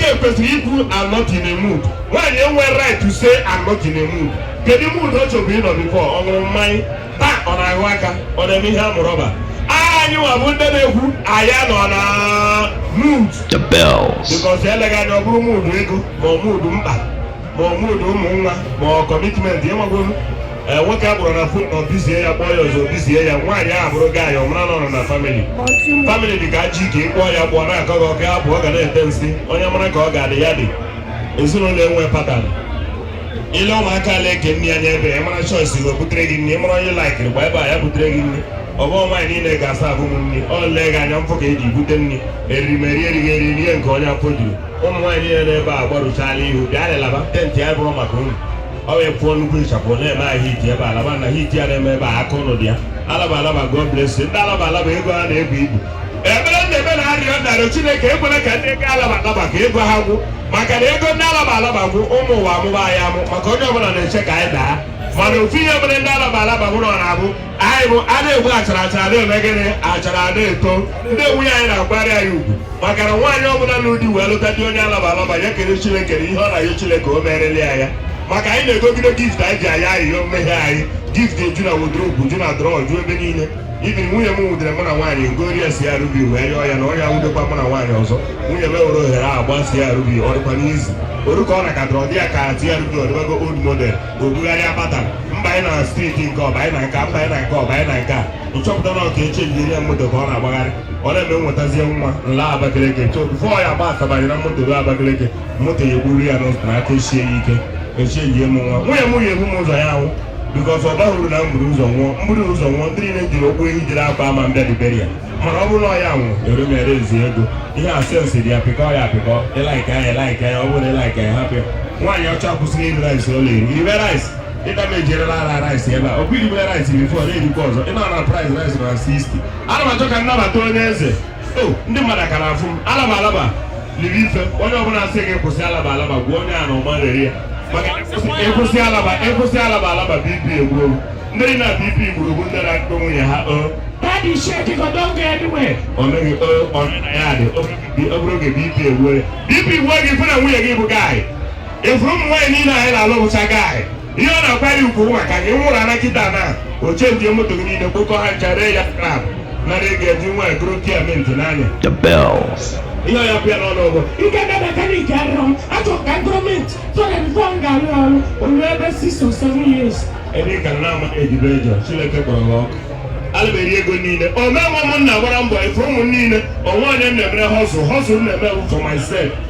nwoke kwesịrị ikwu I'm not in a mood. Nwaanyị enwe right to say I'm not in a mood. Kedu mood ọ chọbụ ịnọ before ọ ṅụrụ mmanya taa ọ na-ahụ aka ọ na-eme ihe amụrọba anyị nwa bụ ndị na-ekwu anya nọ na mood The Bells. because eleghị anya ọ bụrụ mood ego ma ọ mood mkpa ma ọ mood ụmụ nwa ma ọ commitment ịmagoro nwoke a kpọrọ na fon na bizie ya kpọọ ya ọzọ bizie ya nwaanyị ahụ bụrụ gaanyị ọ mara na ọ nọ na family dị ka ajị ka ị kpọọ ya kpọọ na-akọ gị ọka abụ ọ ga na-ete nsị onye mara ka ọ ga-adị ya dị ezinụlọ enwe patan ile ụmụaka ala eke nne ya ebe ya mara choice ga butere gị nne mara onye laikiri gba ebe a ya butere gị nne ọ bụ nwaanyị niile ga-asa abụ m nne ọ lee gị anya mfọ ka eji bute nne erimeri erighị eri rie nke onye afọ juru ụmụ nwaanyị niile n'ebe a gbarụchala ihu bịa lelaba tentị ya bụrụ maka unu ọ wee pụọ nnukwu ịchapụ na-eme ahụ hiti ebe alaba na hiti ya na-eme ebe a aka ụnụ dị ya alaba God bless you ndị alaba ego ha na-ebu ibu ebere na-eme na arịọ narị Chineke ekwela ka ndị ego alaba ka ego ha gwụ maka na ego ndị alaba gwụ ụmụ ụwa amụba anyị amụ maka onye ọbụla na-eche ka anyị daa mana ofu ihe mere ndị alaba bụrụ ọ na-abụ anyị bụ a na-egbu achara na-eme gịnị achara na-eto ndị nwunye anyị na-agbara anyị ugwu maka na nwaanyị ọbụla na ụdị wee lụta dị onye alaba ya kere Chineke na ihe ọ na-ayọ Chineke o mereli ya maka anyị na-egogide gift anyị ji aya ahịhịa mmehie anyị gift eju na wodrobu ju na drọ ju ebe niile ibi nwunye m nwudere mụ na nwaanyị ngori ya si ya rubi wee yọọ ya na ọ ya nwudekwa mụ na nwaanyị ọzọ nwunye m were ohere ahụ gbasi ya rubi ọ dịkwa n'izu oru ka ọ na-akadọrọ dị ya ka ti ya rubi ọdịbago old model o bugharịa patan mba anyị na steeti nke ọba anyị na nke mba anyị na nke ọba anyị na nke a nchọpụta na ọka eche njiri ya moto ka ọ na-agbagharị ọ na-eme nwetazie nwa nla Abakaliki bifo ya gba asabanye na moto ruo Abakaliki moto ya egburu ya n'ụzọ na aka echie ya ike echie m nwa nwunye m ga-ebu m ụzọ ya ahụ because ọ bahụrụ na mburu ụzọ nwụọ ndị niile jiri okwu ehi jiri akwa ama mbịa dibere ya mana ọ bụrụ na ọ ya nwụ eremere ezi ego ihe a sensị dị ya pịkọ ya apịkọ ịlaika ya ọ bụrụ ịlaika ya hapụ nwaanyị ọcha kwụsịrị iri rice ọ na-eri iribe rice ịta m ejirela ara rice ebe a ọ bụ iribere rice bifo na-erikwa ọzọ ị na price rice na 60 ana m achọ ka nnabata onye eze ndị mmadụ aka na-afụ m alaba liri ife onye ọbụla sị gị kwụsị alaba gwa onye a na ọma rere ya maka ịkwụsị alaba BP egbuo ndị na BP gburu bụ ndị na-akpọ nwunye ha daddy shake it don't get anywhere o meghị ọnụna ya dị ọ bụrụ oge BP egbuo ya BP gbuo gị fụ na nwunye gị bụ gaị ịfụrụ ụmụ nwaanyị niile anyị na-alụ bụcha gaị ihe ọ na-akwari ugwu maka gị nwụrụ ana kịta na oche ndị moto gị niile kpokọ ha ncha ree ya krab nara ị ga-eji nwa ekrokịamenti n'anya The Bells. ihe ya bịa n'ọnụ ọgụ nke ga mekaniki arịrọ m achọ ka gọọmenti tọrọ bifo m ga-arụ ọrụ olu ebe 6 or 7 years ebe ka na-ama ejibe ejo Chineke kpọrọ ha ọkụ alaberi ego niile o mee nwa m nna gbara mbọ ifuru ụmụ niile onwe onye m na-emere hustle na-eme for myself